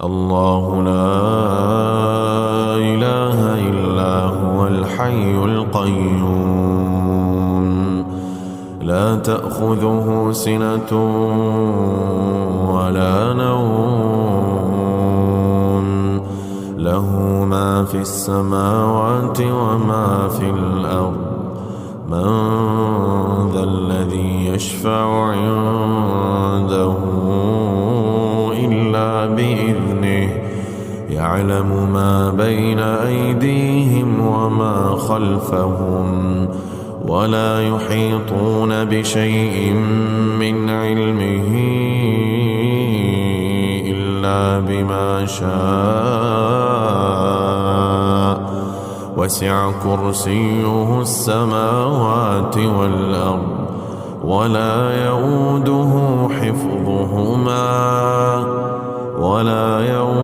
الله لا إله إلا هو الحي القيوم لا تأخذه سنة ولا نوم له ما في السماوات وما في الأرض من ذا الذي يشفع عنده إلا بإذنه يعلم ما بين أيديهم وما خلفهم ولا يحيطون بشيء من علمه إلا بما شاء وسع كرسيه السماوات والأرض ولا يؤوده حفظهما